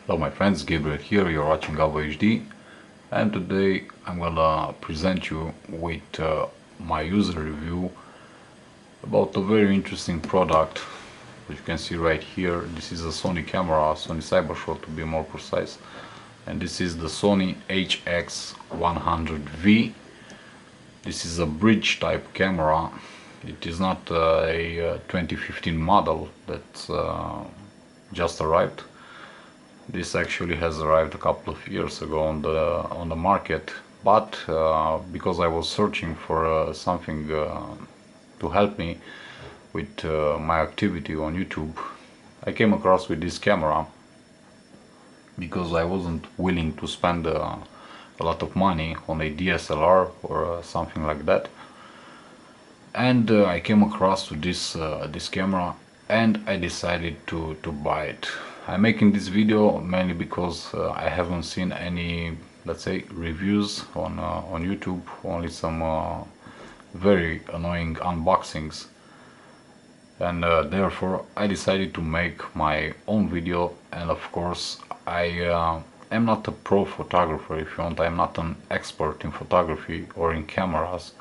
Hello my friends, Gabriel here, you're watching Gavo HD, and today I'm gonna present you with my user review about a very interesting product which you can see right here. This is a Sony camera, Sony Cybershot to be more precise, and this is the Sony HX100V. This is a bridge type camera. It is not a 2015 model that's just arrived. This actually has arrived a couple of years ago on the market, but because I was searching for something to help me with my activity on YouTube, I came across with this camera because I wasn't willing to spend a lot of money on a DSLR or something like that, and I came across with this camera and I decided to buy it. I'm making this video mainly because I haven't seen any, let's say, reviews on YouTube, only some very annoying unboxings, and therefore I decided to make my own video. And of course I am not a pro photographer, if you want. I'm not an expert in photography or in cameras.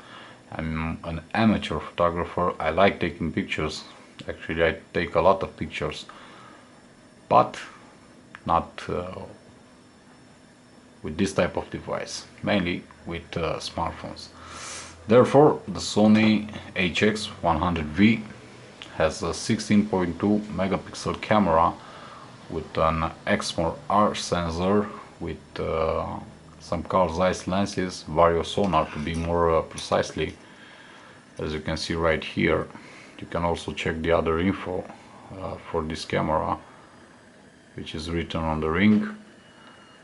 I'm an amateur photographer. I like taking pictures. Actually, I take a lot of pictures, but not with this type of device, mainly with smartphones. Therefore, the Sony HX100V has a 16.2 megapixel camera with an Exmor-R sensor with some Carl Zeiss lenses, Varrio-Sonar to be more precisely, as you can see right here. You can also check the other info for this camera, which is written on the ring.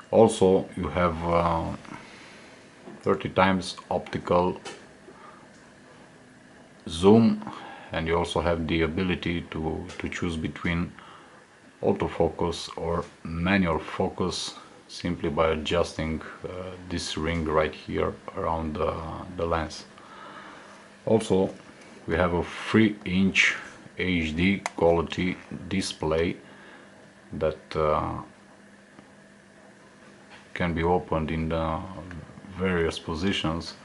Also, you have 30 times optical zoom, and you also have the ability to choose between autofocus or manual focus simply by adjusting this ring right here around the lens. Also, we have a 3-inch HD quality display that can be opened in the various positions,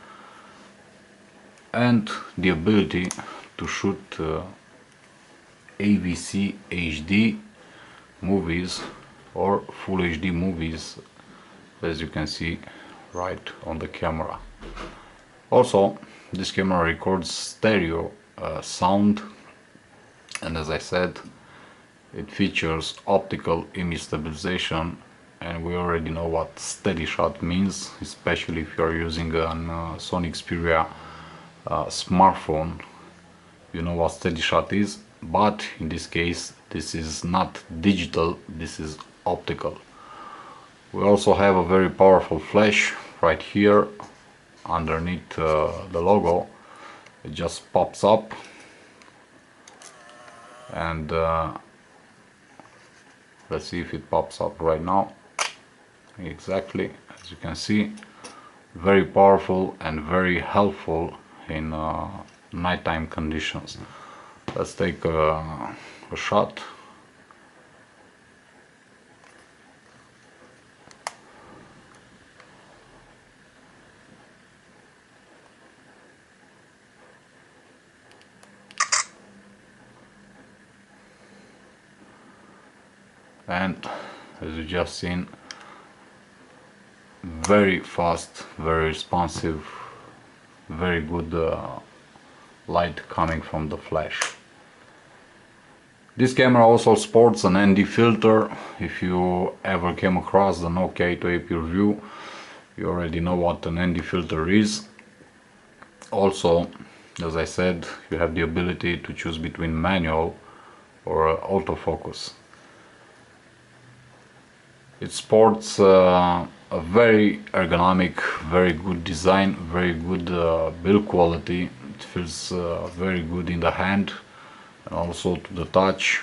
and the ability to shoot AVC HD movies or Full HD movies, as you can see right on the camera. Also, this camera records stereo sound, and as I said, it features optical image stabilization, and we already know what steady shot means, especially if you are using a Sony Xperia smartphone. You know what steady shot is, but in this case this is not digital, this is optical. We also have a very powerful flash right here underneath the logo. It just pops up, and let's see if it pops up right now. Exactly, as you can see, very powerful and very helpful in nighttime conditions. Let's take a shot. And as you just seen, very fast, very responsive, very good light coming from the flash. This camera also sports an ND filter. If you ever came across the Nokia 808 review, you already know what an ND filter is. Also, as I said, you have the ability to choose between manual or autofocus. It sports a very ergonomic, very good design, very good build quality. It feels very good in the hand and also to the touch.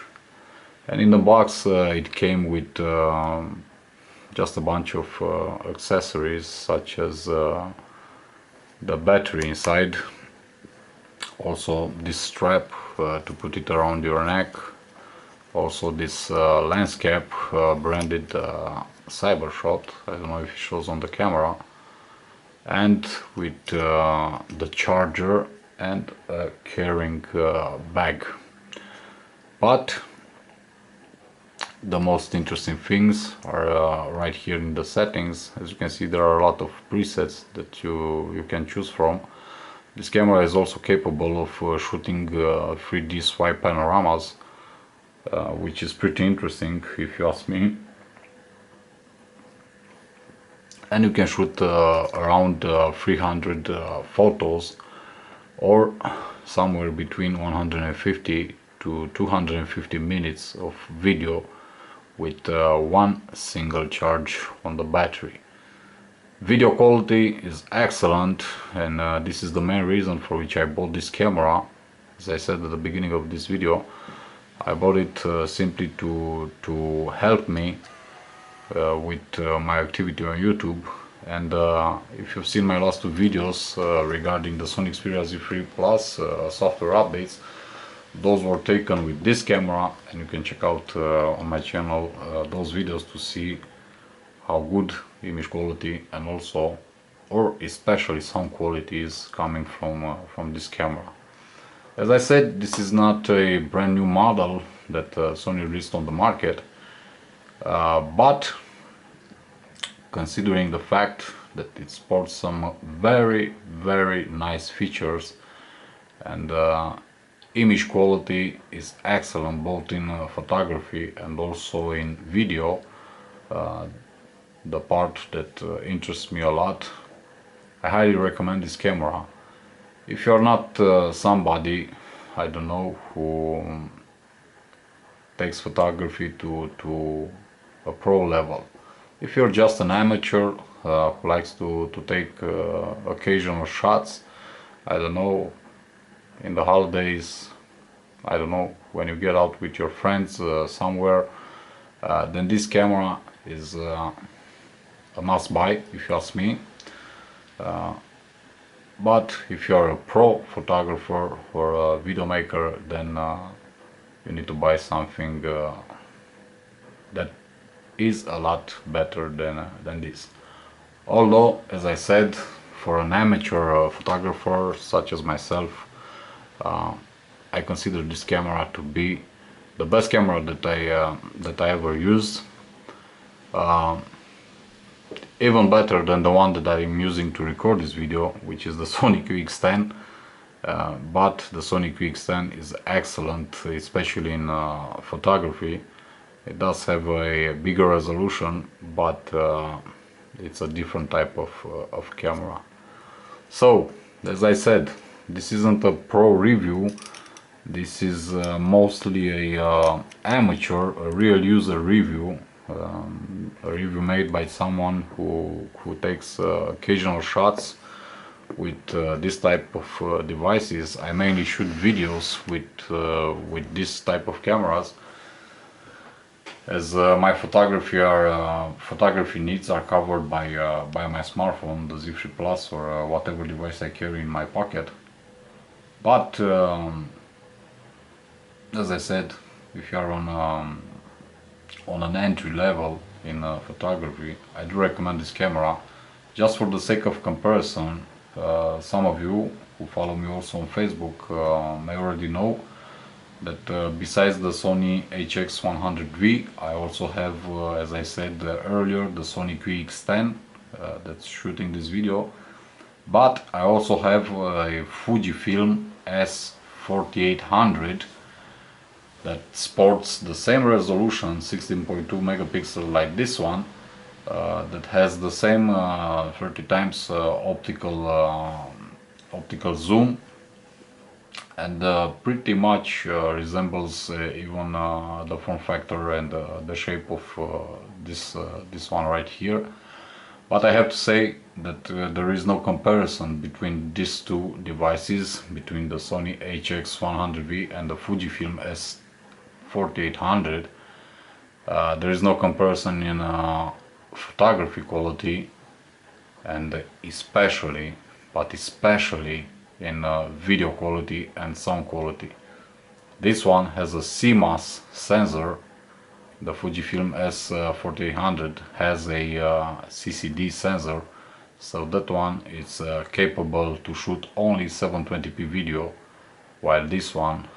And in the box it came with just a bunch of accessories, such as the battery inside, also this strap to put it around your neck, Also this lens cap branded Cybershot. I don't know if it shows on the camera. And with the charger and a carrying bag. But the most interesting things are right here in the settings. As you can see, there are a lot of presets that you can choose from. This camera is also capable of shooting 3D swipe panoramas, which is pretty interesting if you ask me. And you can shoot around 300 photos, or somewhere between 150 to 250 minutes of video with one single charge on the battery. Video quality is excellent, and this is the main reason for which I bought this camera. As I said at the beginning of this video, I bought it simply to help me with my activity on YouTube. And if you've seen my last two videos regarding the Sony Xperia Z3 Plus software updates, those were taken with this camera, and you can check out on my channel those videos to see how good image quality and also, or especially, sound quality is coming from this camera. As I said, this is not a brand new model that Sony released on the market, but considering the fact that it sports some very nice features, and image quality is excellent both in photography and also in video, the part that interests me a lot, I highly recommend this camera. If you're not somebody, I don't know, who takes photography to a pro level, if you're just an amateur who likes to take occasional shots, I don't know, in the holidays, I don't know, when you get out with your friends somewhere, then this camera is a must buy, if you ask me. But if you're a pro photographer or a video maker, then you need to buy something that is a lot better than this. Although, as I said, for an amateur photographer such as myself, I consider this camera to be the best camera that I ever used. Even better than the one that I'm using to record this video, which is the Sony HX-100V. But the Sony HX-100V is excellent, especially in photography. It does have a bigger resolution, but it's a different type of camera. So, as I said, this isn't a pro review. This is mostly a amateur, a real user review. A review made by someone who takes occasional shots with this type of devices. I mainly shoot videos with this type of cameras, as my photography needs are covered by my smartphone, the Z3 Plus, or whatever device I carry in my pocket. But as I said, if you are on an entry level in photography, I do recommend this camera. Just for the sake of comparison, some of you who follow me also on Facebook may already know that besides the Sony HX100V, I also have, as I said earlier, the Sony HX-100 that's shooting this video. But I also have a Fujifilm S4800 that sports the same resolution, 16.2 megapixel, like this one, that has the same 30 times optical zoom, and pretty much resembles even the form factor and the shape of this one right here. But I have to say that there is no comparison between these two devices, between the Sony HX100V and the Fujifilm S4800. There is no comparison in photography quality, and especially in video quality and sound quality. This one has a CMOS sensor. The Fujifilm S4800 has a CCD sensor, so that one is capable to shoot only 720p video, while this one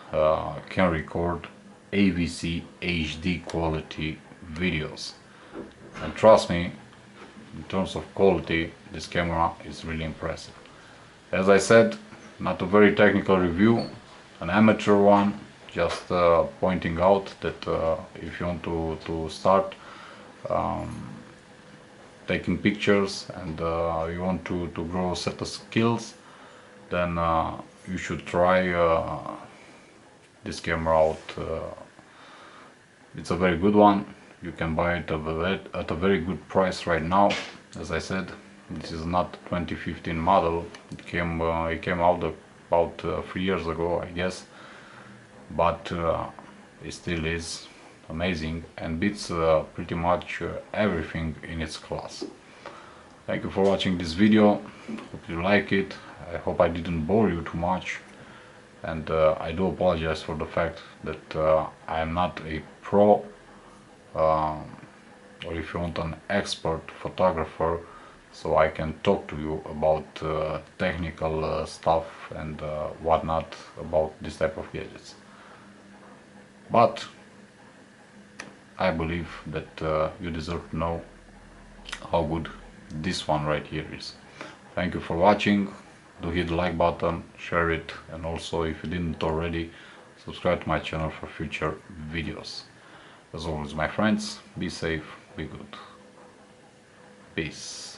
can record AVC HD quality videos. And trust me, in terms of quality, this camera is really impressive. As I said, not a very technical review, an amateur one, just pointing out that if you want to start taking pictures and you want to grow a set of skills, then you should try this camera out. It's a very good one. You can buy it at a very good price right now. As I said, this is not 2015 model. It came out about 3 years ago, I guess, but it still is amazing and beats pretty much everything in its class. Thank you for watching this video. Hope you like it. I hope I didn't bore you too much, and I do apologize for the fact that I am not a pro or if you want an expert photographer, so I can talk to you about technical stuff and whatnot about this type of gadgets. But I believe that you deserve to know how good this one right here is. Thank you for watching. Do hit the like button, share it, and also, if you didn't already, subscribe to my channel for future videos. As always, my friends, be safe, be good. Peace.